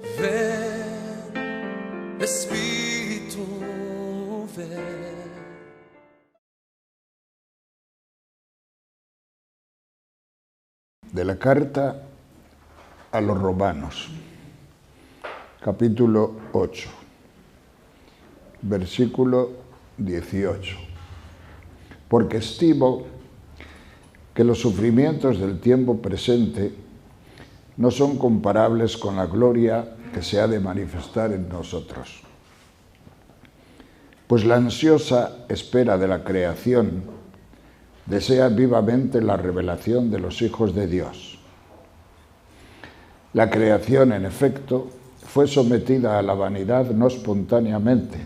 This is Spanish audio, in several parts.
Ven, Espíritu, ven. De la carta a los Romanos, capítulo 8, versículo 18. Porque estimo que los sufrimientos del tiempo presente no son comparables con la gloria que se ha de manifestar en nosotros. Pues la ansiosa espera de la creación desea vivamente la revelación de los hijos de Dios. La creación, en efecto, fue sometida a la vanidad no espontáneamente,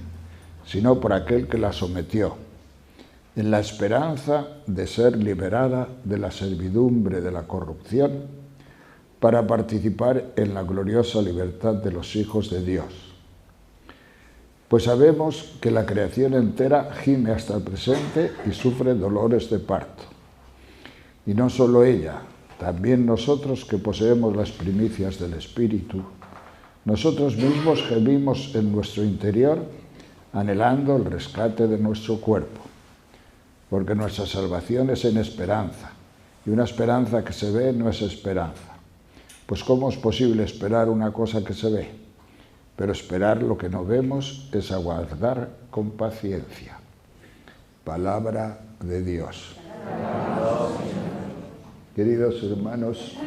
sino por aquel que la sometió, en la esperanza de ser liberada de la servidumbre de la corrupción para participar en la gloriosa libertad de los hijos de Dios. Pues sabemos que la creación entera gime hasta el presente y sufre dolores de parto. Y no solo ella, también nosotros que poseemos las primicias del Espíritu, nosotros mismos gemimos en nuestro interior anhelando el rescate de nuestro cuerpo, porque nuestra salvación es en esperanza, y una esperanza que se ve no es esperanza. Pues ¿cómo es posible esperar una cosa que se ve? Pero esperar lo que no vemos es aguardar con paciencia. Palabra de Dios. Queridos hermanos,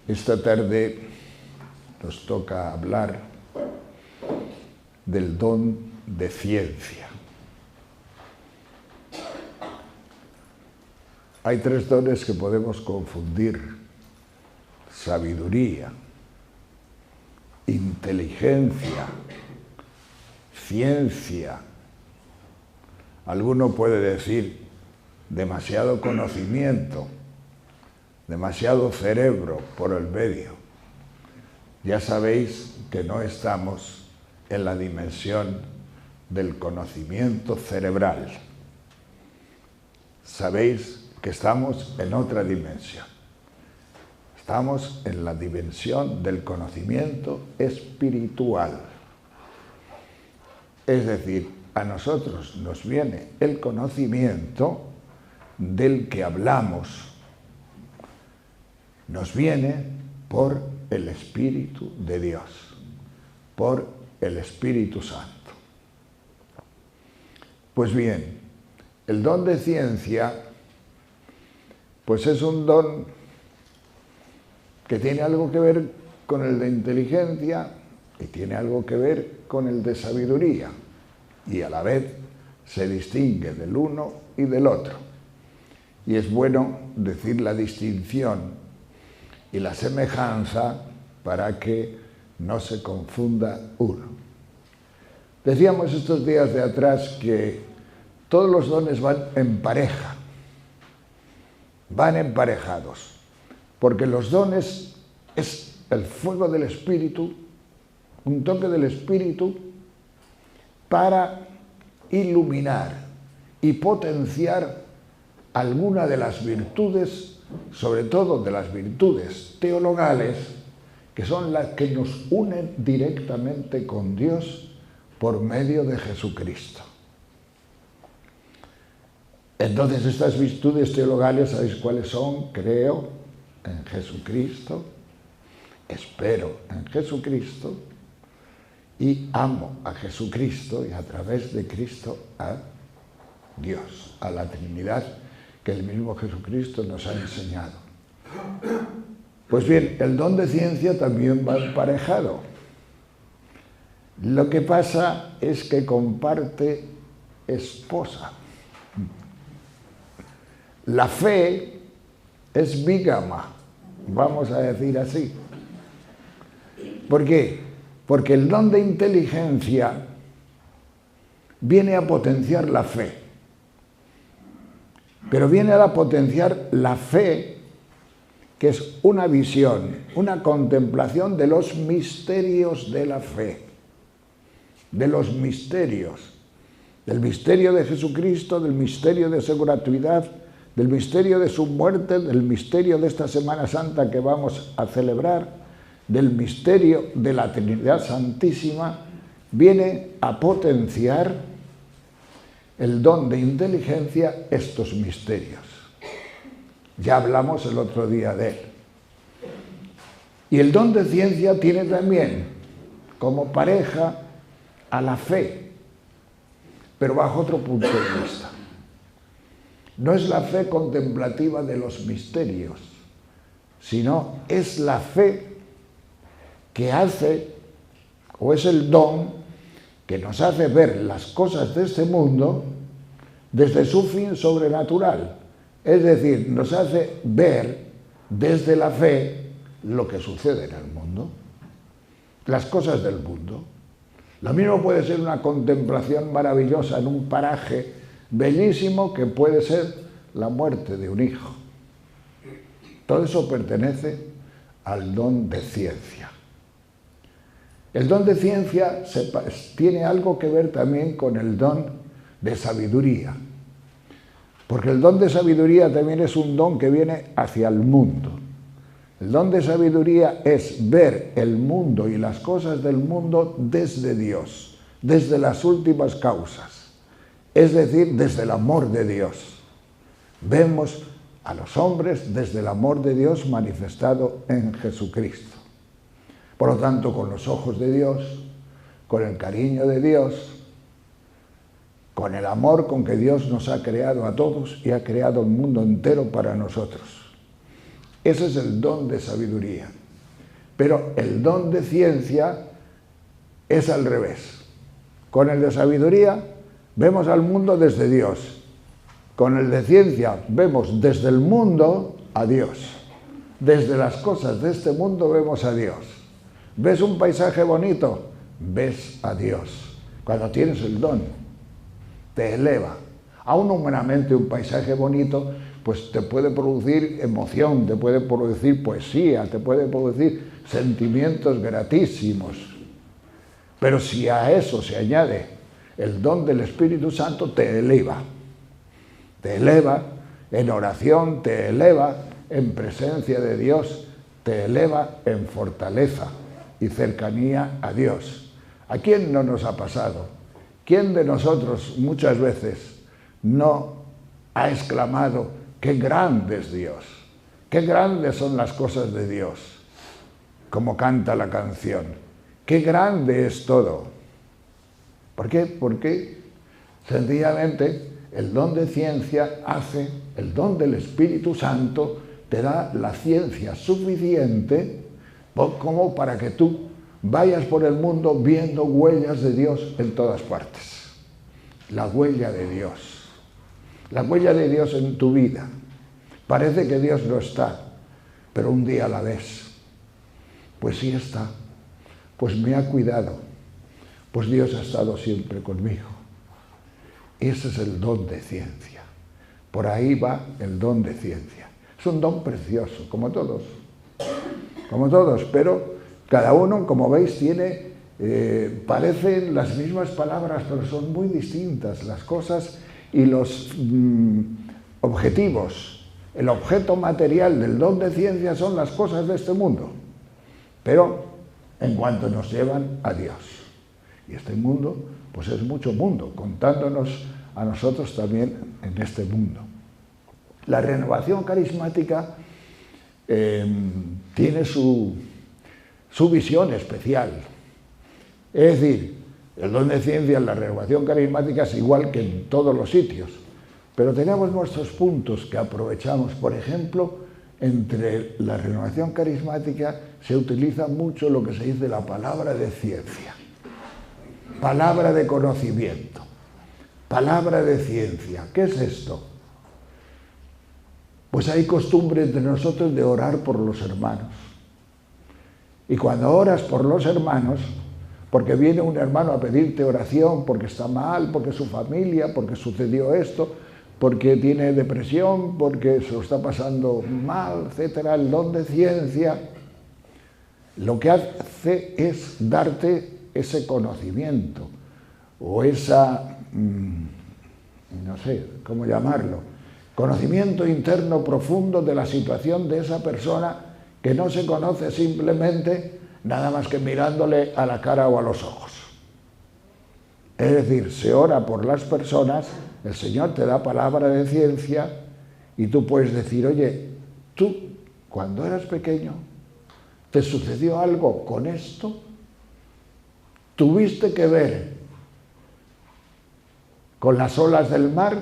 esta tarde nos toca hablar del don de ciencia. Hay tres dones que podemos confundir: sabiduría, inteligencia, ciencia. Alguno puede decir demasiado conocimiento, demasiado cerebro por el medio. Ya sabéis que no estamos en la dimensión del conocimiento cerebral. Sabéis que estamos en otra dimensión. Estamos en la dimensión del conocimiento espiritual. Es decir, a nosotros nos viene el conocimiento del que hablamos. Nos viene por el Espíritu de Dios, por el Espíritu Santo. Pues bien, el don de ciencia, pues es un don que tiene algo que ver con el de inteligencia y tiene algo que ver con el de sabiduría, y a la vez se distingue del uno y del otro. Y es bueno decir la distinción y la semejanza para que no se confunda uno. Decíamos estos días de atrás que todos los dones van en pareja, van emparejados, porque los dones es el fuego del Espíritu, un toque del Espíritu para iluminar y potenciar alguna de las virtudes, sobre todo de las virtudes teologales, que son las que nos unen directamente con Dios por medio de Jesucristo. Entonces, estas virtudes teologales, ¿sabéis cuáles son? Creo en Jesucristo, espero en Jesucristo y amo a Jesucristo, y a través de Cristo a Dios, a la Trinidad que el mismo Jesucristo nos ha enseñado. Pues bien, el don de ciencia también va emparejado. Lo que pasa es que comparte esposa. La fe es bígama, vamos a decir así. ¿Por qué? Porque el don de inteligencia viene a potenciar la fe, pero viene a potenciar la fe, que es una visión, una contemplación de los misterios de la fe, de los misterios, del misterio de Jesucristo, del misterio de su gratuidad, del misterio de su muerte, del misterio de esta Semana Santa que vamos a celebrar, del misterio de la Trinidad Santísima, viene a potenciar el don de inteligencia, estos misterios. Ya hablamos el otro día de él. Y el don de ciencia tiene también como pareja a la fe, pero bajo otro punto de vista. No es la fe contemplativa de los misterios, sino es la fe que hace, o es el don que nos hace ver las cosas de este mundo desde su fin sobrenatural. Es decir, nos hace ver desde la fe lo que sucede en el mundo, las cosas del mundo. Lo mismo puede ser una contemplación maravillosa en un paraje bellísimo que puede ser la muerte de un hijo. Todo eso pertenece al don de ciencia. El don de ciencia tiene algo que ver también con el don de sabiduría, porque el don de sabiduría también es un don que viene hacia el mundo. El don de sabiduría es ver el mundo y las cosas del mundo desde Dios, desde las últimas causas, es decir, desde el amor de Dios. Vemos a los hombres desde el amor de Dios manifestado en Jesucristo. Por lo tanto, con los ojos de Dios, con el cariño de Dios, con el amor con que Dios nos ha creado a todos y ha creado el mundo entero para nosotros. Ese es el don de sabiduría. Pero el don de ciencia es al revés. Con el de sabiduría vemos al mundo desde Dios. Con el de ciencia vemos desde el mundo a Dios. Desde las cosas de este mundo vemos a Dios. ¿Ves un paisaje bonito? Ves a Dios. Cuando tienes el don, te eleva. Aún humanamente un paisaje bonito pues te puede producir emoción, te puede producir poesía, te puede producir sentimientos gratísimos. Pero si a eso se añade el don del Espíritu Santo, te eleva. Te eleva en oración, te eleva en presencia de Dios, te eleva en fortaleza y cercanía a Dios. ¿A quién no nos ha pasado? ¿Quién de nosotros muchas veces no ha exclamado: ¡qué grande es Dios! ¡Qué grandes son las cosas de Dios! Como canta la canción. ¡Qué grande es todo! ¿Por qué? Porque sencillamente el don de ciencia hace, el don del Espíritu Santo te da la ciencia suficiente como para que tú vayas por el mundo viendo huellas de Dios en todas partes. La huella de Dios. La huella de Dios en tu vida. Parece que Dios no está, pero un día la ves. Pues sí está. Pues me ha cuidado. Pues Dios ha estado siempre conmigo. Ese es el don de ciencia. Por ahí va el don de ciencia. Es un don precioso, como todos. Como todos, pero cada uno, como veis, tiene, parecen las mismas palabras, pero son muy distintas las cosas y los objetivos. El objeto material del don de ciencia son las cosas de este mundo, pero en cuanto nos llevan a Dios. Y este mundo, pues es mucho mundo, contándonos a nosotros también en este mundo. La renovación carismática tiene su visión especial. Es decir, el don de ciencia en la renovación carismática es igual que en todos los sitios, pero tenemos nuestros puntos que aprovechamos. Por ejemplo, entre la renovación carismática se utiliza mucho lo que se dice la palabra de ciencia, palabra de conocimiento, palabra de ciencia. ¿Qué es esto? Pues hay costumbre entre nosotros de orar por los hermanos. Y cuando oras por los hermanos, porque viene un hermano a pedirte oración porque está mal, porque su familia, porque sucedió esto, porque tiene depresión, porque se lo está pasando mal, etcétera, el don de ciencia, lo que hace es darte ese conocimiento o esa, no sé cómo llamarlo, conocimiento interno profundo de la situación de esa persona que no se conoce simplemente nada más que mirándole a la cara o a los ojos. Es decir, se ora por las personas, el Señor te da palabra de ciencia y tú puedes decir, oye, tú cuando eras pequeño, ¿te sucedió algo con esto? ¿Tuviste que ver con las olas del mar?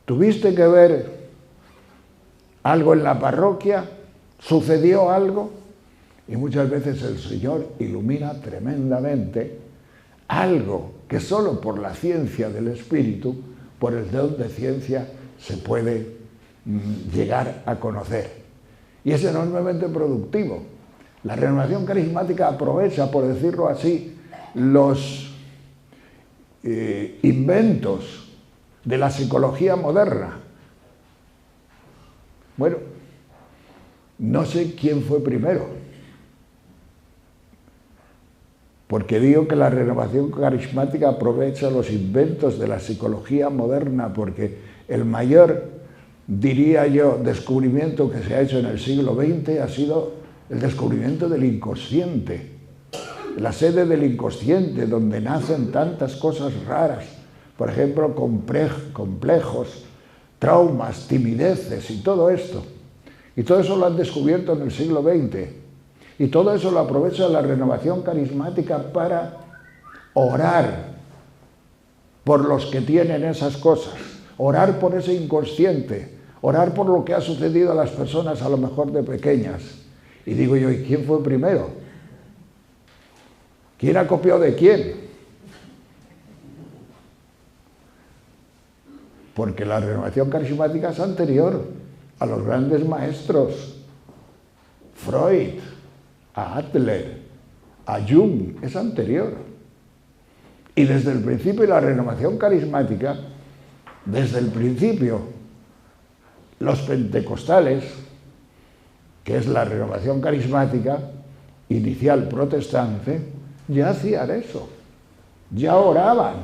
¿Tuviste que ver algo en la parroquia? ¿Sucedió algo? Y muchas veces el Señor ilumina tremendamente algo que solo por la ciencia del Espíritu, por el don de ciencia, se puede llegar a conocer. Y es enormemente productivo. La renovación carismática aprovecha, por decirlo así, los inventos de la psicología moderna. Bueno, no sé quién fue primero, porque digo que la renovación carismática aprovecha los inventos de la psicología moderna, porque el mayor, diría yo, descubrimiento que se ha hecho en el siglo XX ha sido el descubrimiento del inconsciente, la sede del inconsciente, donde nacen tantas cosas raras, por ejemplo, complejos, traumas, timideces y todo esto. Y todo eso lo han descubierto en el siglo XX. Y todo eso lo aprovecha la renovación carismática para orar por los que tienen esas cosas, orar por ese inconsciente, orar por lo que ha sucedido a las personas a lo mejor de pequeñas. Y digo yo, ¿y quién fue primero? ¿Quién acopió de quién? Porque la renovación carismática es anterior a los grandes maestros, Freud, a Adler, a Jung, es anterior. Y desde el principio la renovación carismática, desde el principio, los pentecostales, que es la renovación carismática inicial protestante, ya hacían eso, ya oraban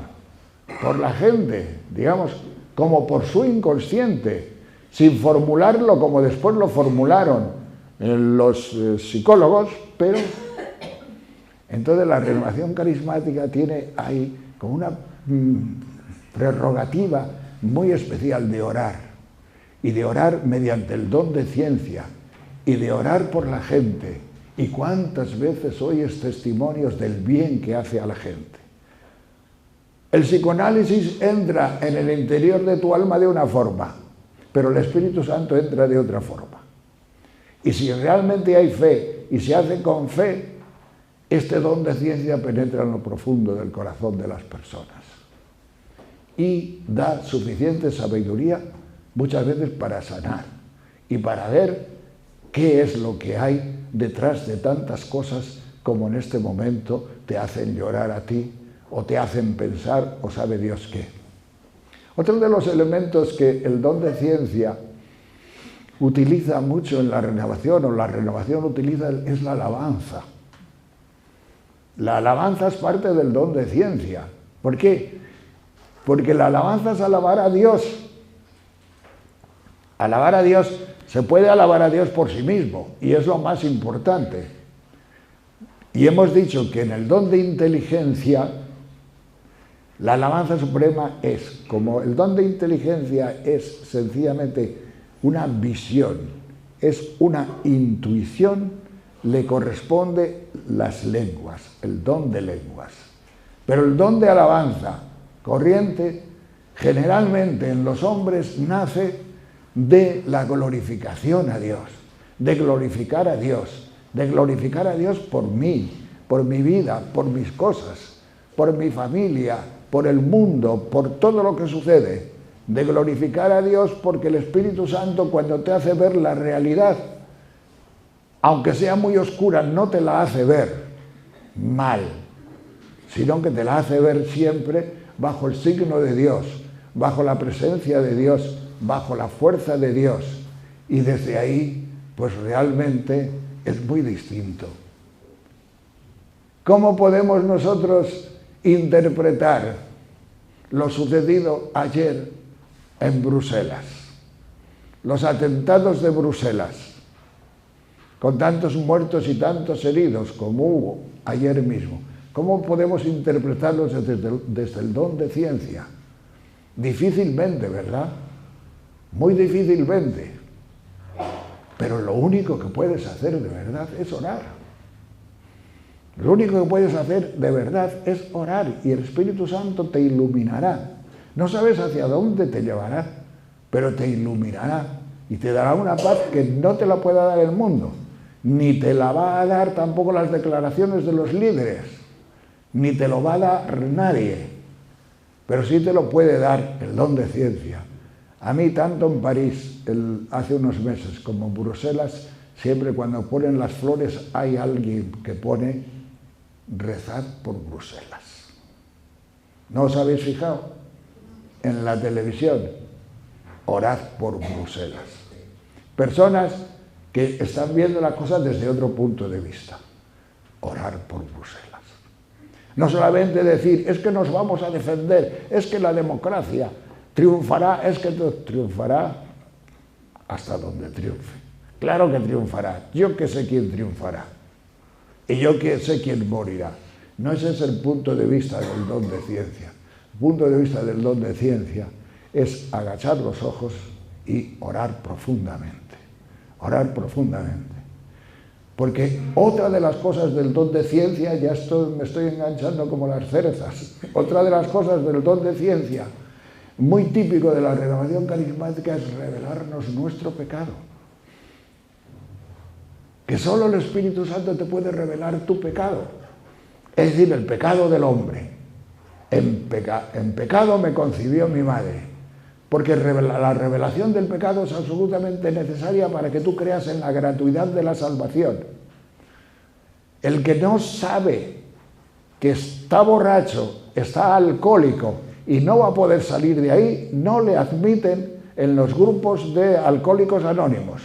por la gente, digamos, como por su inconsciente, sin formularlo como después lo formularon los psicólogos, pero entonces la renovación carismática tiene ahí como una prerrogativa muy especial de orar, y de orar mediante el don de ciencia, y de orar por la gente. Y cuántas veces oyes testimonios del bien que hace a la gente. El psicoanálisis entra en el interior de tu alma de una forma, pero el Espíritu Santo entra de otra forma. Y si realmente hay fe y se hace con fe, este don de ciencia penetra en lo profundo del corazón de las personas y da suficiente sabiduría muchas veces para sanar y para ver qué es lo que hay detrás de tantas cosas como en este momento te hacen llorar a ti o te hacen pensar o sabe Dios qué. Otro de los elementos que el don de ciencia utiliza mucho en la renovación, o la renovación utiliza, es la alabanza. La alabanza es parte del don de ciencia. ¿Por qué? Porque la alabanza es alabar a Dios. Alabar a Dios, se puede alabar a Dios por sí mismo, y es lo más importante. Y hemos dicho que en el don de inteligencia, la alabanza suprema es, como el don de inteligencia es sencillamente una visión, es una intuición, le corresponde las lenguas, el don de lenguas. Pero el don de alabanza corriente, generalmente en los hombres nace de la glorificación a Dios, de glorificar a Dios, de glorificar a Dios por mí, por mi vida, por mis cosas, por mi familia, por el mundo, por todo lo que sucede, de glorificar a Dios porque el Espíritu Santo, cuando te hace ver la realidad, aunque sea muy oscura, no te la hace ver mal, sino que te la hace ver siempre bajo el signo de Dios, bajo la presencia de Dios, bajo la fuerza de Dios. Y desde ahí, pues realmente es muy distinto. ¿Cómo podemos nosotros interpretar lo sucedido ayer en Bruselas, los atentados de Bruselas, con tantos muertos y tantos heridos como hubo ayer mismo, ¿cómo podemos interpretarlos desde el don de ciencia? Difícilmente, ¿verdad? Muy difícilmente. Pero lo único que puedes hacer de verdad es orar. Lo único que puedes hacer de verdad es orar y el Espíritu Santo te iluminará. No sabes hacia dónde te llevará, pero te iluminará y te dará una paz que no te la pueda dar el mundo, ni te la va a dar tampoco las declaraciones de los líderes, ni te lo va a dar nadie, pero sí te lo puede dar el don de ciencia. A mí, tanto en París hace unos meses como en Bruselas, siempre cuando ponen las flores hay alguien que pone rezad por Bruselas. ¿No os habéis fijado? En la televisión, orad por Bruselas. Personas que están viendo las cosas desde otro punto de vista. Orar por Bruselas. No solamente decir, es que nos vamos a defender, es que la democracia triunfará, es que triunfará hasta donde triunfe. Claro que triunfará. Yo que sé quién triunfará. Y yo que sé quién morirá. No ese es el punto de vista del don de ciencia. El punto de vista del don de ciencia es agachar los ojos y orar profundamente. Orar profundamente. Porque otra de las cosas del don de ciencia, ya me estoy enganchando como las cerezas, otra de las cosas del don de ciencia, muy típico de la renovación carismática, es revelarnos nuestro pecado. Que solo el Espíritu Santo te puede revelar tu pecado. Es decir, el pecado del hombre. En pecado me concibió mi madre. Porque la revelación del pecado es absolutamente necesaria para que tú creas en la gratuidad de la salvación. El que no sabe que está borracho, está alcohólico y no va a poder salir de ahí, no le admiten en los grupos de alcohólicos anónimos.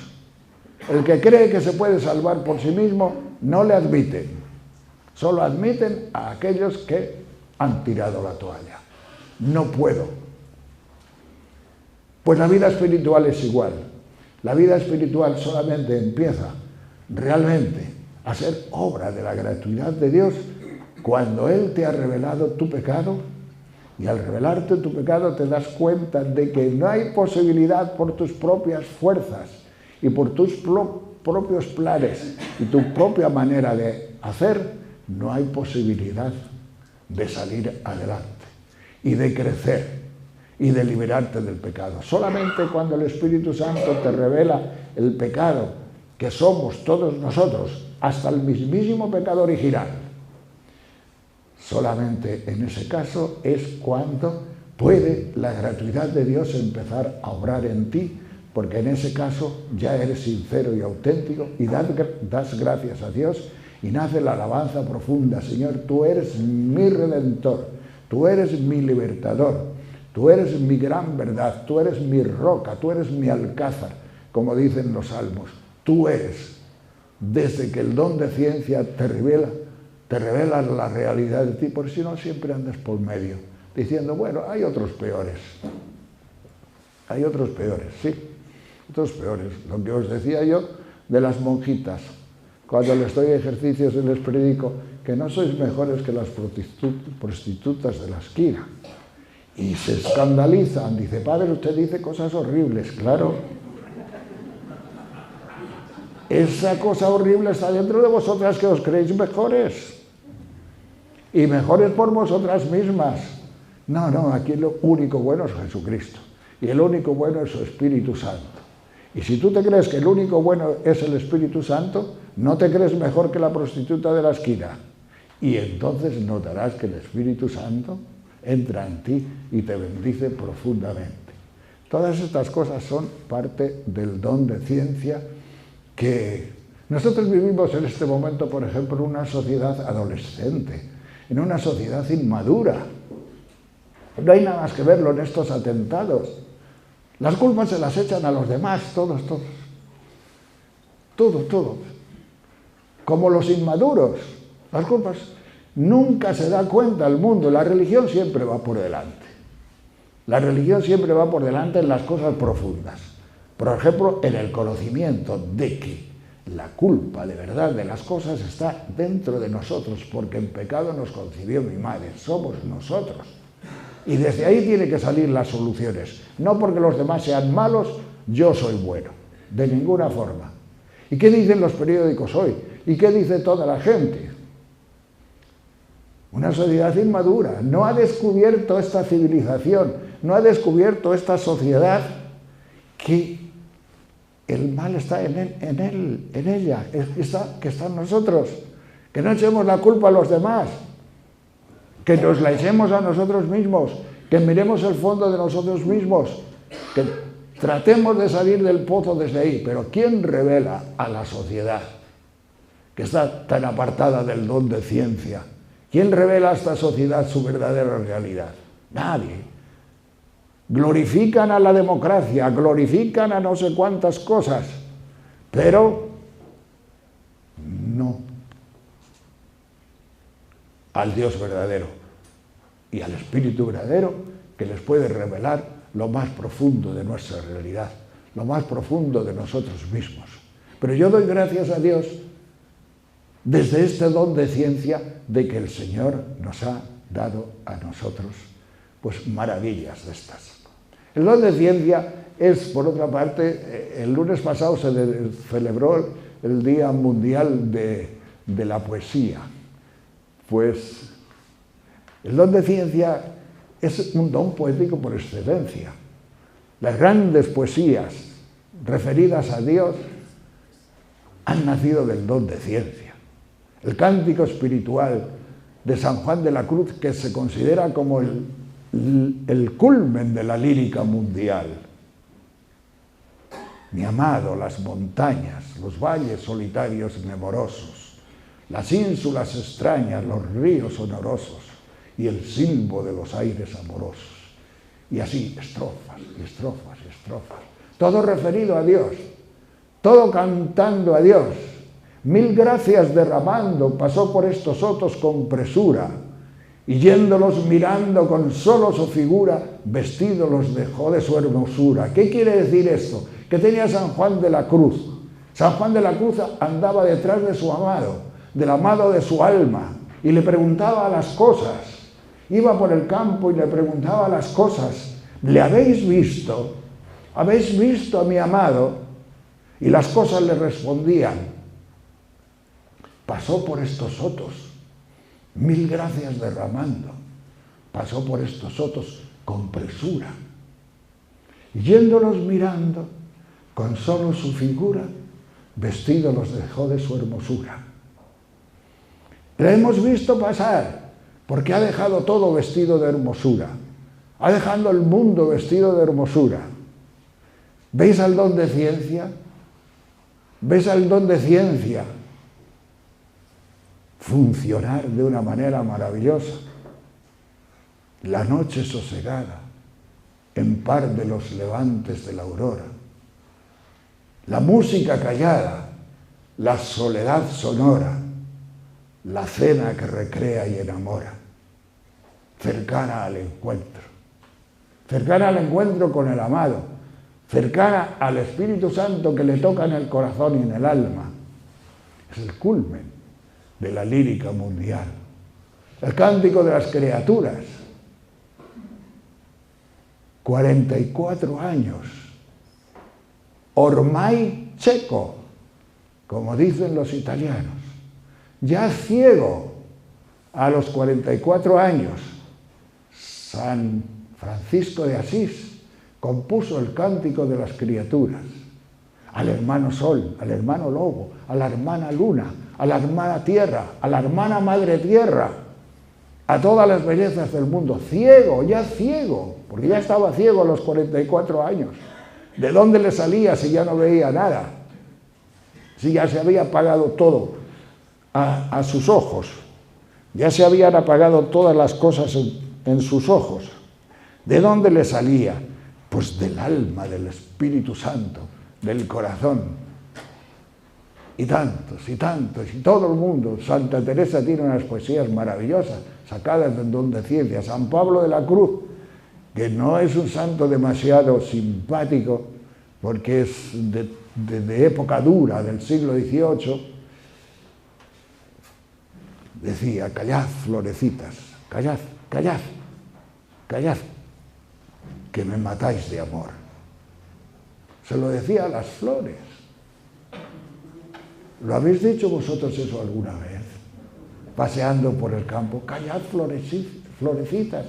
El que cree que se puede salvar por sí mismo, no le admiten. Solo admiten a aquellos que han tirado la toalla. No puedo. Pues la vida espiritual es igual. La vida espiritual solamente empieza realmente a ser obra de la gratuidad de Dios cuando Él te ha revelado tu pecado, y al revelarte tu pecado te das cuenta de que no hay posibilidad por tus propias fuerzas y por tus propios planes y tu propia manera de hacer, no hay posibilidad de salir adelante y de crecer y de liberarte del pecado. Solamente cuando el Espíritu Santo te revela el pecado que somos todos nosotros, hasta el mismísimo pecado original, solamente en ese caso es cuando puede la gratuidad de Dios empezar a obrar en ti, porque en ese caso ya eres sincero y auténtico y das gracias a Dios y nace la alabanza profunda. Señor, tú eres mi Redentor, tú eres mi libertador, tú eres mi gran verdad, tú eres mi roca, tú eres mi alcázar, como dicen los salmos. Tú eres, desde que el don de ciencia te revela la realidad de ti, por si no siempre andas por medio, diciendo, bueno, hay otros peores. Hay otros peores, sí, otros peores. Lo que os decía yo de las monjitas, cuando les doy ejercicios y les predico que no sois mejores que las prostitutas de la esquina. Y se escandalizan, dice, padre, usted dice cosas horribles, claro. Esa cosa horrible está dentro de vosotras, que os creéis mejores. Y mejores por vosotras mismas. No, aquí lo único bueno es Jesucristo. Y el único bueno es su Espíritu Santo. Y si tú te crees que el único bueno es el Espíritu Santo, no te crees mejor que la prostituta de la esquina. Y entonces notarás que el Espíritu Santo entra en ti y te bendice profundamente. Todas estas cosas son parte del don de ciencia que nosotros vivimos en este momento, por ejemplo, en una sociedad adolescente, en una sociedad inmadura. No hay nada más que verlo en estos atentados. Las culpas se las echan a los demás, todos. Como los inmaduros. Las culpas nunca se da cuenta el mundo. La religión siempre va por delante. La religión siempre va por delante en las cosas profundas. Por ejemplo, en el conocimiento de que la culpa de verdad de las cosas está dentro de nosotros, porque en pecado nos concibió mi madre, somos nosotros. Y desde ahí tienen que salir las soluciones. No porque los demás sean malos, yo soy bueno. De ninguna forma. ¿Y qué dicen los periódicos hoy? ¿Y qué dice toda la gente? Una sociedad inmadura. No ha descubierto esta civilización, no ha descubierto esta sociedad que el mal está en ella, que está en nosotros. Que no echemos la culpa a los demás, que nos la echemos a nosotros mismos, que miremos el fondo de nosotros mismos, que tratemos de salir del pozo desde ahí. Pero ¿quién revela a la sociedad que está tan apartada del don de ciencia? ¿Quién revela a esta sociedad su verdadera realidad? Nadie. Glorifican a la democracia, glorifican a no sé cuántas cosas, pero no al Dios verdadero y al Espíritu verdadero que les puede revelar lo más profundo de nuestra realidad, lo más profundo de nosotros mismos. Pero yo doy gracias a Dios desde este don de ciencia de que el Señor nos ha dado a nosotros pues maravillas de estas. El don de ciencia es, por otra parte, el lunes pasado se celebró el Día Mundial de la Poesía. Pues el don de ciencia es un don poético por excelencia. Las grandes poesías referidas a Dios han nacido del don de ciencia. El cántico espiritual de San Juan de la Cruz, que se considera como el culmen de la lírica mundial. Mi amado, las montañas, los valles solitarios y nemorosos, las ínsulas extrañas, los ríos sonorosos y el silbo de los aires amorosos. Y así, estrofas y estrofas y estrofas. Todo referido a Dios, todo cantando a Dios. Mil gracias derramando, pasó por estos sotos con presura, y yéndolos mirando con solo su figura, vestido los dejó de su hermosura. ¿Qué quiere decir esto? Que tenía San Juan de la Cruz. San Juan de la Cruz andaba detrás de su amado, del amado de su alma, y le preguntaba las cosas. Iba por el campo y le preguntaba las cosas. ¿Le habéis visto? ¿Habéis visto a mi amado? Y las cosas le respondían. Pasó por estos sotos, mil gracias derramando, pasó por estos sotos con presura, yéndolos mirando, con solo su figura, vestido los dejó de su hermosura. Le hemos visto pasar, porque ha dejado todo vestido de hermosura, ha dejado el mundo vestido de hermosura. ¿Veis al don de ciencia? ¿Ves al don de ciencia funcionar de una manera maravillosa? La noche sosegada, en par de los levantes de la aurora, la música callada, la soledad sonora, la cena que recrea y enamora, cercana al encuentro con el amado, cercana al Espíritu Santo que le toca en el corazón y en el alma. Es el culmen de la lírica mundial. El cántico de las criaturas. 44 años. Ormai cieco, como dicen los italianos. Ya ciego a los 44 años. San Francisco de Asís compuso el cántico de las criaturas. Al hermano Sol, al hermano Lobo, a la hermana Luna, a la hermana Tierra, a la hermana Madre Tierra, a todas las bellezas del mundo. Ciego, ya ciego, porque ya estaba ciego a los 44 años. ¿De dónde le salía si ya no veía nada? Si ya se había apagado todo a sus ojos. Ya se habían apagado todas las cosas en sus ojos. ¿De dónde le salía? Pues del alma, del Espíritu Santo, del corazón. Y tantos, y tantos, y todo el mundo. Santa Teresa tiene unas poesías maravillosas, sacadas del don de ciencia. San Pablo de la Cruz que no es un santo demasiado simpático, porque es de época dura, del siglo XVIII, decía: callad, florecitas, callad, callad, callad, que me matáis de amor. Se lo decía a las flores. ¿Lo habéis dicho vosotros eso alguna vez? Paseando por el campo: callad, florecitas.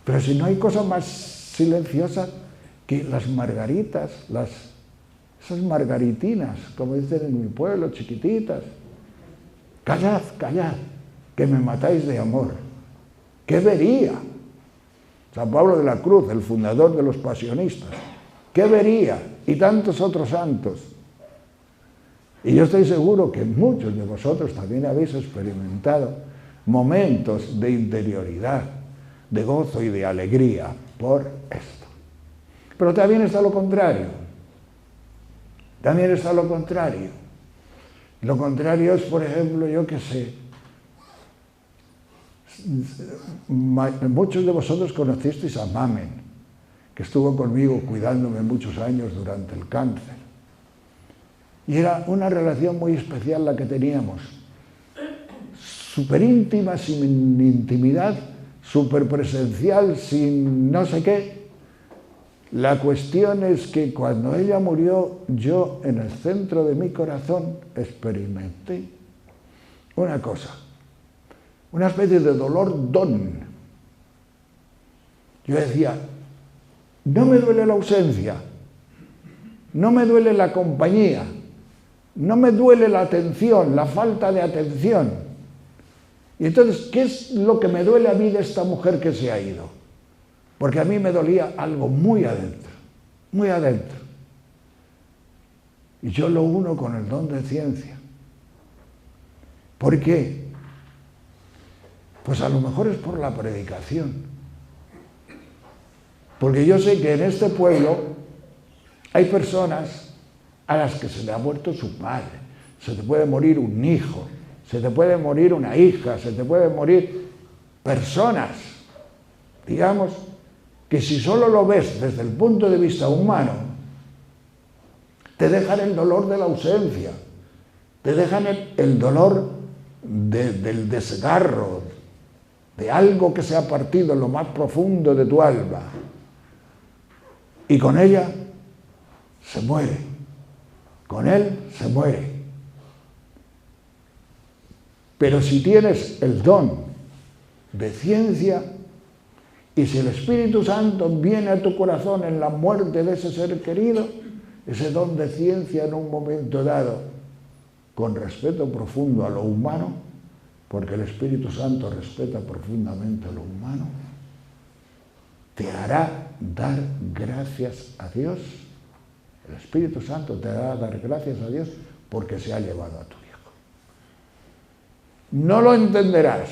Pero si no hay cosa más silenciosa que las margaritas, esas margaritinas, como dicen en mi pueblo, chiquititas. Callad, callad, que me matáis de amor. ¿Qué vería San Pablo de la Cruz, el fundador de los pasionistas? ¿Qué vería? Y tantos otros santos. Y yo estoy seguro que muchos de vosotros también habéis experimentado momentos de interioridad, de gozo y de alegría por esto. Pero también está lo contrario. También está lo contrario. Lo contrario es, por ejemplo, yo qué sé, muchos de vosotros conocisteis a Mamen, que estuvo conmigo cuidándome muchos años durante el cáncer. Y era una relación muy especial la que teníamos, súper íntima, sin intimidad, súper presencial, sin no sé qué. La cuestión es que cuando ella murió, yo en el centro de mi corazón experimenté una cosa, una especie de dolor don. Yo decía: no me duele la ausencia, no me duele la compañía, no me duele la atención, la falta de atención. Y entonces, ¿qué es lo que me duele a mí de esta mujer que se ha ido? Porque a mí me dolía algo muy adentro, muy adentro. Y yo lo uno con el don de ciencia. ¿Por qué? Pues a lo mejor es por la predicación. Porque yo sé que en este pueblo hay personas a las que se le ha muerto su padre, se te puede morir un hijo, se te puede morir una hija, se te puede morir personas, digamos, que si solo lo ves desde el punto de vista humano, te dejan el dolor de la ausencia, te dejan el dolor del desgarro, de algo que se ha partido en lo más profundo de tu alma. Y con ella se muere, con él se muere. Pero si tienes el don de ciencia, y si el Espíritu Santo viene a tu corazón en la muerte de ese ser querido, ese don de ciencia en un momento dado, con respeto profundo a lo humano, porque el Espíritu Santo respeta profundamente lo humano, te hará dar gracias a Dios. El Espíritu Santo te hará dar gracias a Dios porque se ha llevado a tu hijo. No lo entenderás,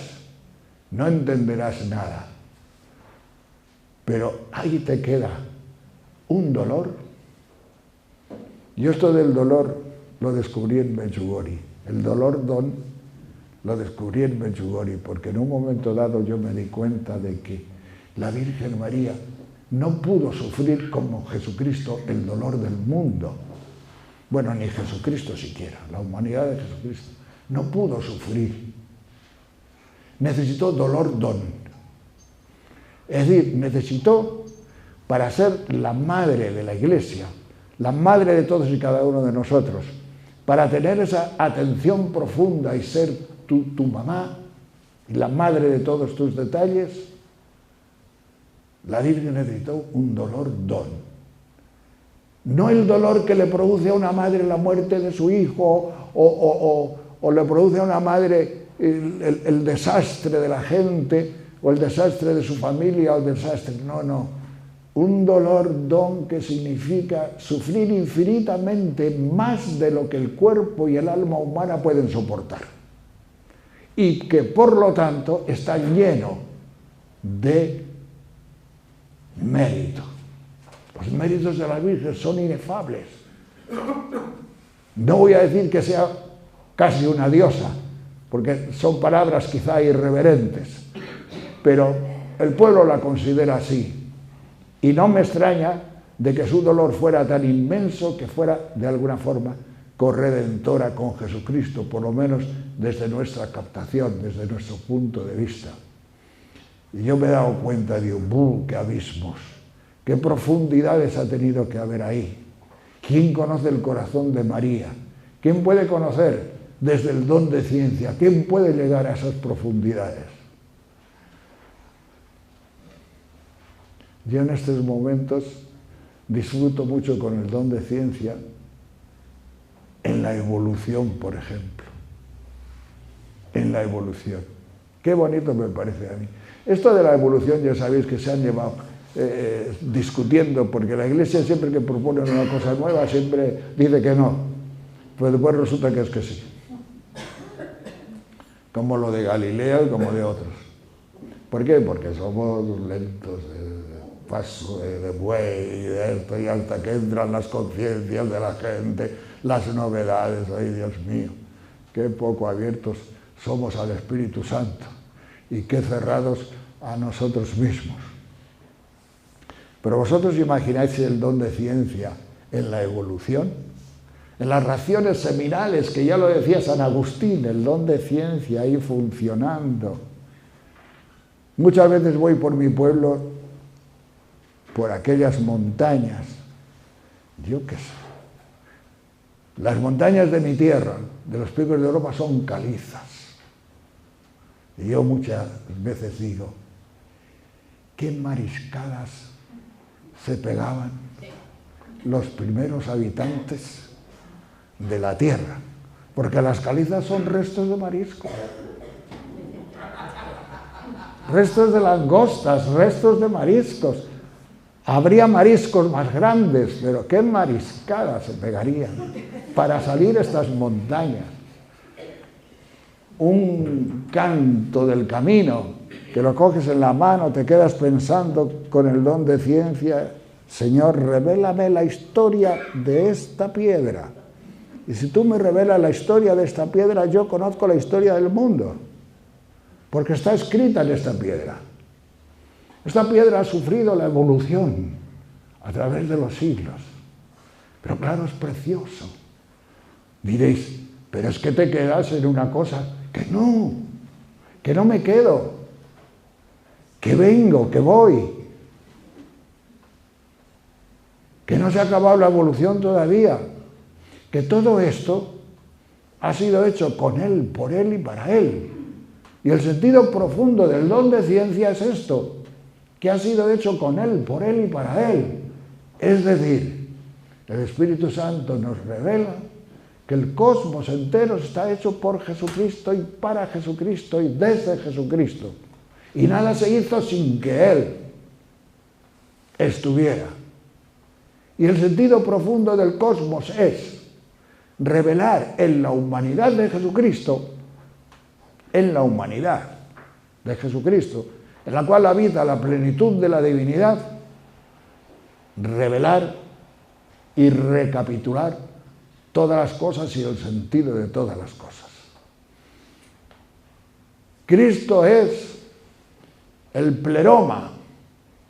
no entenderás nada. Pero ahí te queda un dolor. Yo esto del dolor lo descubrí en Medjugorje. El dolor don lo descubrí en Medjugorje, porque en un momento dado yo me di cuenta de que la Virgen María no pudo sufrir como Jesucristo el dolor del mundo. Bueno, ni Jesucristo siquiera, la humanidad de Jesucristo. No pudo sufrir. Necesitó dolor don. Es decir, necesitó, para ser la madre de la Iglesia, la madre de todos y cada uno de nosotros, para tener esa atención profunda y ser tu mamá, la madre de todos tus detalles, la Virgen necesitó un dolor don. No el dolor que le produce a una madre la muerte de su hijo o le produce a una madre el desastre de la gente, o el desastre de su familia, o el desastre. No, no. Un dolor don que significa sufrir infinitamente más de lo que el cuerpo y el alma humana pueden soportar. Y que, por lo tanto, está lleno de mérito. Los méritos de la Virgen son inefables. No voy a decir que sea casi una diosa, porque son palabras quizá irreverentes, pero el pueblo la considera así. Y no me extraña de que su dolor fuera tan inmenso que fuera, de alguna forma, corredentora con Jesucristo, por lo menos desde nuestra captación, desde nuestro punto de vista. Y yo me he dado cuenta, digo, ¡buh! ¡Qué abismos! ¡Qué profundidades ha tenido que haber ahí! ¿Quién conoce el corazón de María? ¿Quién puede conocer desde el don de ciencia? ¿Quién puede llegar a esas profundidades? Yo en estos momentos disfruto mucho con el don de ciencia en la evolución, por ejemplo. En la evolución. Qué bonito me parece a mí. Esto de la evolución ya sabéis que se han llevado discutiendo, porque la Iglesia siempre que propone una cosa nueva siempre dice que no, pues después resulta que es que sí. Como lo de Galileo y como de otros. ¿Por qué? Porque somos lentos de paso, de buey y de esto, y hasta que entran las conciencias de la gente, las novedades, ay Dios mío, qué poco abiertos somos al Espíritu Santo y qué cerrados a nosotros mismos. Pero vosotros imagináis el don de ciencia en la evolución, en las raciones seminales, que ya lo decía San Agustín, el don de ciencia ahí funcionando. Muchas veces voy por mi pueblo, por aquellas montañas, yo qué sé. Las montañas de mi tierra, de los picos de Europa, son calizas. Y yo muchas veces digo, qué mariscadas se pegaban los primeros habitantes de la tierra, porque las calizas son restos de marisco, restos de langostas, restos de mariscos. Habría mariscos más grandes, pero qué mariscadas se pegarían para salir estas montañas. Un canto del camino, que lo coges en la mano, te quedas pensando con el don de ciencia, Señor, revélame la historia de esta piedra. Y si tú me revelas la historia de esta piedra, yo conozco la historia del mundo, porque está escrita en esta piedra. Esta piedra ha sufrido la evolución a través de los siglos. Pero claro, es precioso. Diréis, pero es que te quedas en una cosa. Que no me quedo, que vengo, que voy, que no se ha acabado la evolución todavía, que todo esto ha sido hecho con Él, por Él y para Él. Y el sentido profundo del don de ciencia es esto, que ha sido hecho con Él, por Él y para Él. Es decir, el Espíritu Santo nos revela que el cosmos entero está hecho por Jesucristo y para Jesucristo y desde Jesucristo. Y nada se hizo sin que Él estuviera. Y el sentido profundo del cosmos es revelar en la humanidad de Jesucristo, en la humanidad de Jesucristo, en la cual habita la plenitud de la divinidad, revelar y recapitular todas las cosas y el sentido de todas las cosas. Cristo es el pleroma,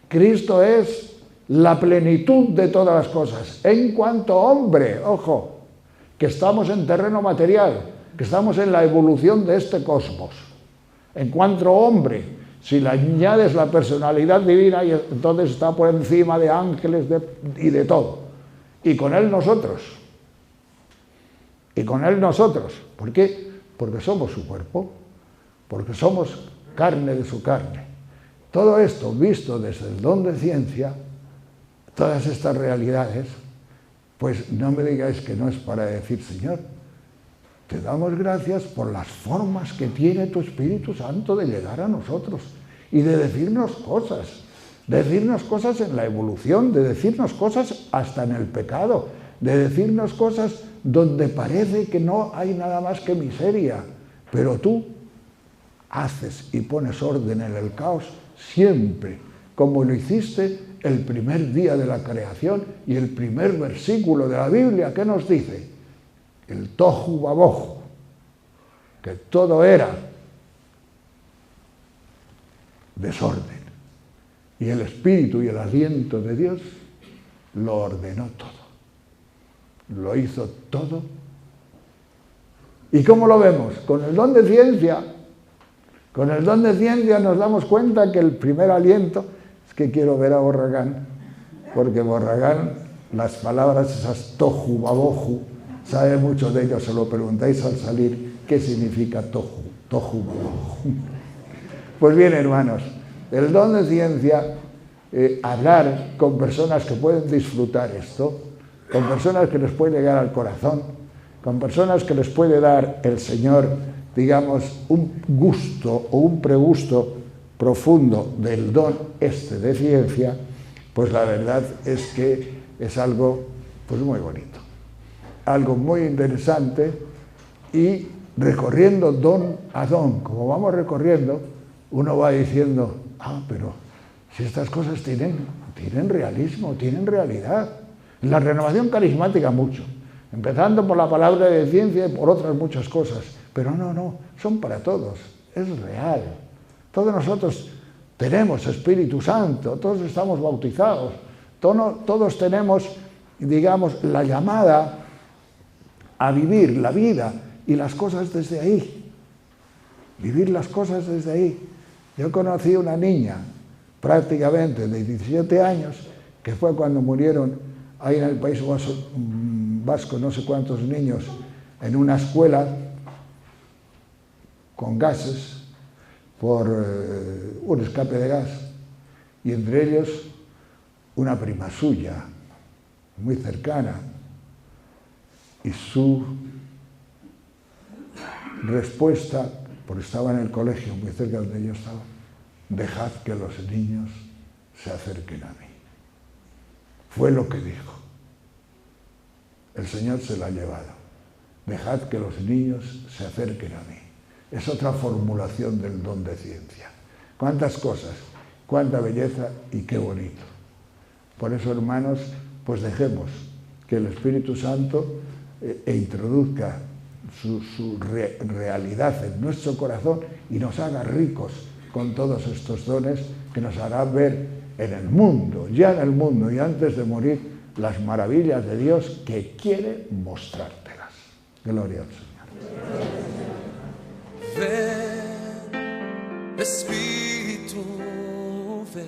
Cristo es la plenitud de todas las cosas. En cuanto hombre, ojo, que estamos en terreno material, que estamos en la evolución de este cosmos. En cuanto hombre, si le añades la personalidad divina, y entonces está por encima de ángeles y de todo. Y con Él nosotros. Y con Él nosotros. ¿Por qué? Porque somos su cuerpo. Porque somos carne de su carne. Todo esto visto desde el don de ciencia, todas estas realidades, pues no me digáis que no es para decir, Señor, te damos gracias por las formas que tiene tu Espíritu Santo de llegar a nosotros y de decirnos cosas en la evolución, de decirnos cosas hasta en el pecado, de decirnos cosas donde parece que no hay nada más que miseria, pero tú haces y pones orden en el caos siempre, como lo hiciste el primer día de la creación y el primer versículo de la Biblia. ¿Qué nos dice? El tohu vabohu, que todo era desorden. Y el Espíritu y el aliento de Dios lo ordenó todo. Lo hizo todo. ¿Y cómo lo vemos? Con el don de ciencia. Con el don de ciencia nos damos cuenta que el primer aliento, es que quiero ver a Borragán, porque Borragán, las palabras esas tohu, babohu, sabe mucho de ellos, se lo preguntáis al salir, ¿qué significa tohu, babohu? Pues bien, hermanos, el don de ciencia, hablar con personas que pueden disfrutar esto, con personas que les puede llegar al corazón, con personas que les puede dar el Señor, digamos, un gusto o un pregusto profundo del don este de ciencia, pues la verdad es que es algo pues muy bonito, algo muy interesante, y recorriendo don a don, como vamos recorriendo, uno va diciendo, pero si estas cosas tienen realismo, tienen realidad. La renovación carismática mucho, empezando por la palabra de ciencia y por otras muchas cosas, pero no, son para todos, es real. Todos nosotros tenemos Espíritu Santo, todos estamos bautizados, todos tenemos, digamos, la llamada a vivir la vida y las cosas desde ahí. Vivir las cosas desde ahí. Yo conocí una niña, prácticamente de 17 años, que fue cuando murieron ahí en el País Vasco no sé cuántos niños en una escuela con gases por un escape de gas, y entre ellos una prima suya, muy cercana, y su respuesta, porque estaba en el colegio muy cerca donde yo estaba: dejad que los niños se acerquen a mí. Fue lo que dijo. El Señor se la ha llevado. Dejad que los niños se acerquen a mí. Es otra formulación del don de ciencia. Cuántas cosas, cuánta belleza y qué bonito. Por eso, hermanos, pues dejemos que el Espíritu Santo introduzca su realidad en nuestro corazón y nos haga ricos con todos estos dones que nos harán ver en el mundo, ya en el mundo y antes de morir, las maravillas de Dios que quiere mostrártelas. Gloria al Señor. Ven, Espíritu, ven.